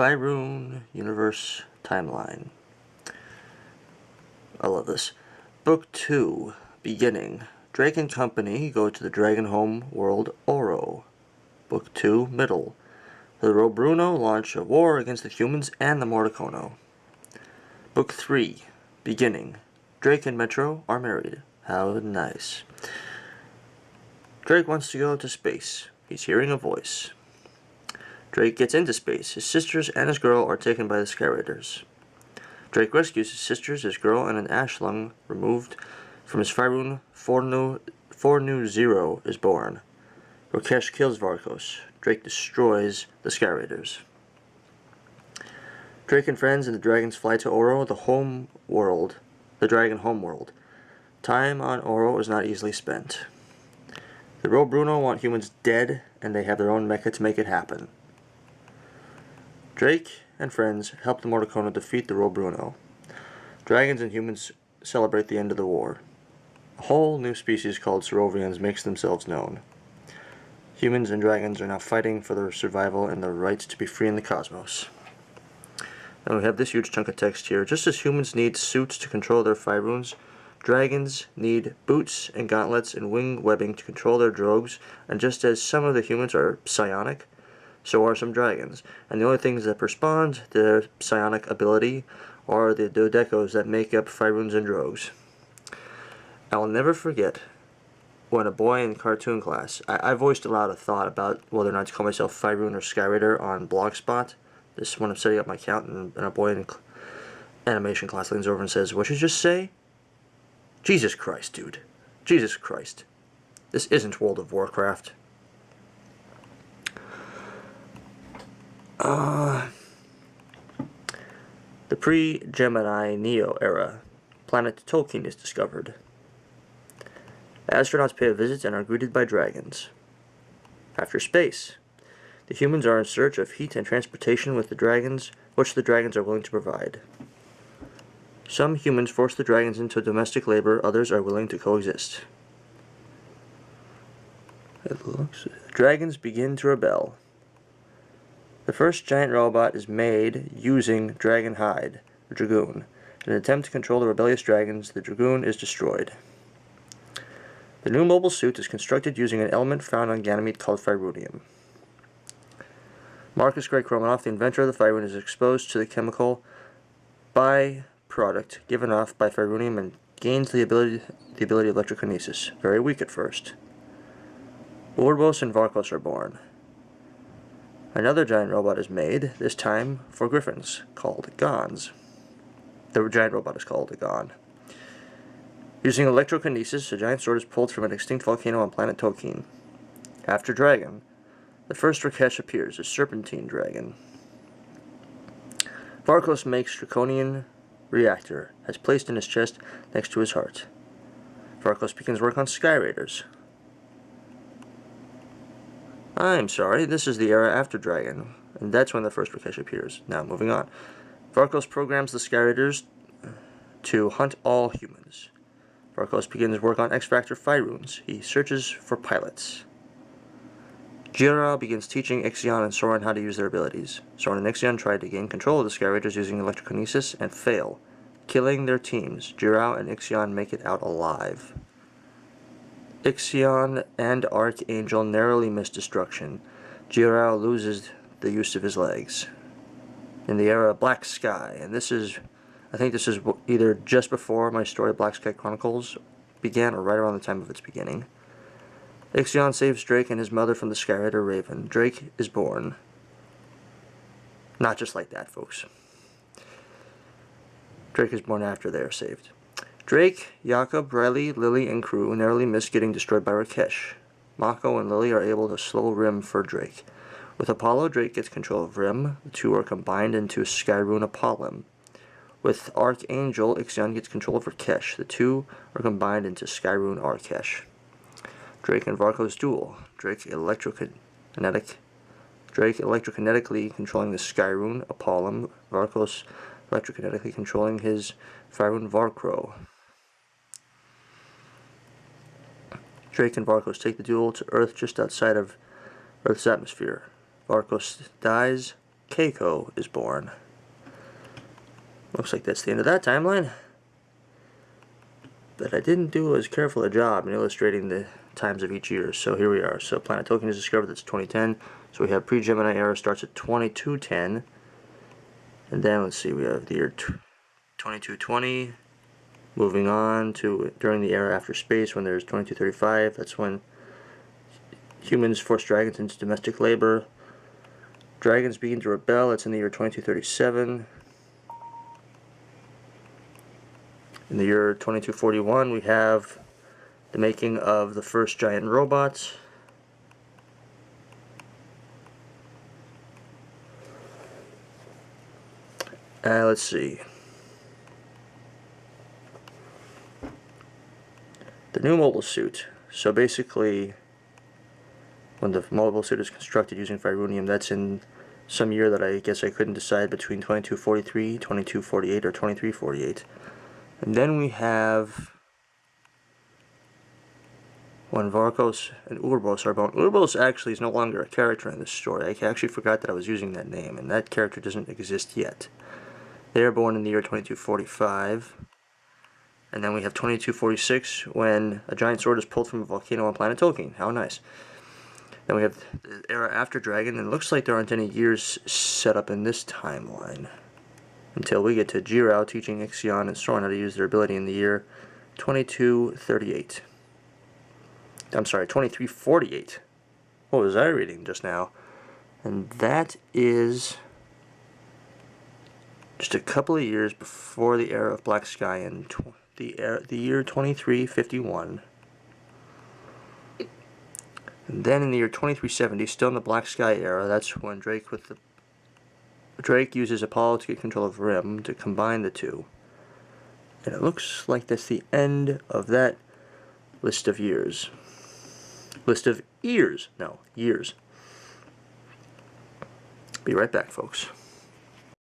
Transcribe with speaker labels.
Speaker 1: Fyrune Universe Timeline. I love this. Book 2, Beginning. Drake and company go to the dragon home world Oro. Book 2, Middle. The Robruno launch a war against the humans and the Morticono. Book 3, Beginning. Drake and Metro are married. How nice. Drake wants to go to space. He's hearing a voice. Drake gets into space. His sisters and his girl are taken by the Sky Raiders. Drake rescues his sisters, his girl, and an ash lung removed from his Fyrune. Fyrune Zero is born. Rakesh kills Varkos. Drake destroys the Sky Raiders. Drake and friends and the dragons fly to Oro, the dragon home world. Time on Oro is not easily spent. The Robruno want humans dead, and they have their own mecha to make it happen. Drake and friends help the Morticono defeat the Robruno. Dragons and humans celebrate the end of the war. A whole new species called Serovians makes themselves known. Humans and dragons are now fighting for their survival and their right to be free in the cosmos. And we have this huge chunk of text here. Just as humans need suits to control their Fyrunes, dragons need boots and gauntlets and wing webbing to control their drogues, and just as some of the humans are psionic, so are some dragons, and the only things that respond to their psionic ability are the dodecos that make up Fyrunes and drogues. I will never forget when a boy in cartoon class, I voiced aloud a thought about whether or not to call myself Fyrune or Sky Raider on Blogspot. This is when I'm setting up my account, and a boy in animation class leans over and says, "What'd you just say?" Jesus Christ, dude. Jesus Christ. This isn't World of Warcraft. The pre-Gemini Neo era. Planet Tolkien is discovered. Astronauts pay a visit and are greeted by dragons. After space. The humans are in search of heat and transportation with the dragons, which the dragons are willing to provide. Some humans force the dragons into domestic labor, others are willing to coexist. Dragons begin to rebel. The first giant robot is made using dragon hide, the Dragoon. In an attempt to control the rebellious dragons, the Dragoon is destroyed. The new mobile suit is constructed using an element found on Ganymede called Fyrunium. Marcus Gregg Romanoff, the inventor of the Fyrune, is exposed to the chemical byproduct given off by Fyrunium and gains the ability of electrokinesis. Very weak at first. Urbos and Varkos are born. Another giant robot is made, this time for griffins, called Gons. The giant robot is called a Gon. Using electrokinesis, a giant sword is pulled from an extinct volcano on planet Tolkien. After Dragon, the first Rakesh appears, a serpentine dragon. Varkos makes draconian reactor, has placed in his chest next to his heart. Varkos begins work on Sky Raiders. I'm sorry, this is the era after Dragon, and that's when the first Rakesh appears. Now, moving on. Varkos programs the Sky Raiders to hunt all humans. Varkos begins work on X-Factor Fyrunes. He searches for pilots. Jira begins teaching Ixion and Soren how to use their abilities. Soren and Ixion try to gain control of the Sky Raiders using electrokinesis and fail, killing their teams. Jirao and Ixion make it out alive. Ixion and Archangel narrowly miss destruction. Jirao loses the use of his legs. In the era of Black Sky, and I think this is either just before my story Black Sky Chronicles began or right around the time of its beginning. Ixion saves Drake and his mother from the Sky Raider Raven. Drake is born. Not just like that, folks. Drake is born after they are saved. Drake, Jakob, Riley, Lily, and crew narrowly miss getting destroyed by Rakesh. Mako and Lily are able to slow Rim for Drake. With Apollo, Drake gets control of Rim. The two are combined into Skyrune Apollon. With Archangel, Ixion gets control of Rakesh. The two are combined into Skyrune Arkesh. Drake and Varkos duel. Drake electrokinetically controlling the Skyrune Apollon. Varkos electrokinetically controlling his Fyrune Varkro. Drake and Varkos take the duel to Earth just outside of Earth's atmosphere. Varkos dies, Keiko is born. Looks like that's the end of that timeline. But I didn't do as careful a job in illustrating the times of each year. So here we are. So Planet Tolkien is discovered, that's 2010. So we have pre-Gemini era starts at 2210. And then let's see, we have the year 2220. Moving on to during the era after space when there's 2235. That's when humans force dragons into domestic labor. Dragons begin to rebel. That's in the year 2237. In the year 2241, we have the making of the first giant robots. Let's see. The new mobile suit. So basically, when the mobile suit is constructed using Fyrunium, that's in some year that I guess I couldn't decide between 2243, 2248, or 2348. And then we have when Varkos and Urbos are born. Urbos actually is no longer a character in this story. I actually forgot that I was using that name, and that character doesn't exist yet. They are born in the year 2245. And then we have 2246 when a giant sword is pulled from a volcano on Planet Tolkien. How nice. Then we have the era after Dragon, and it looks like there aren't any years set up in this timeline until we get to Jirao teaching Ixion and Soren how to use their ability in the year 2238. I'm sorry, 2348. What was I reading just now? And that is just a couple of years before the era of Black Sky in the year 2351. And then in the year 2370, still in the Black Sky era, that's when Drake uses Apollo to get control of Rim to combine the two. And it looks like that's the end of that list of years. List of years. No, years. Be right back, folks.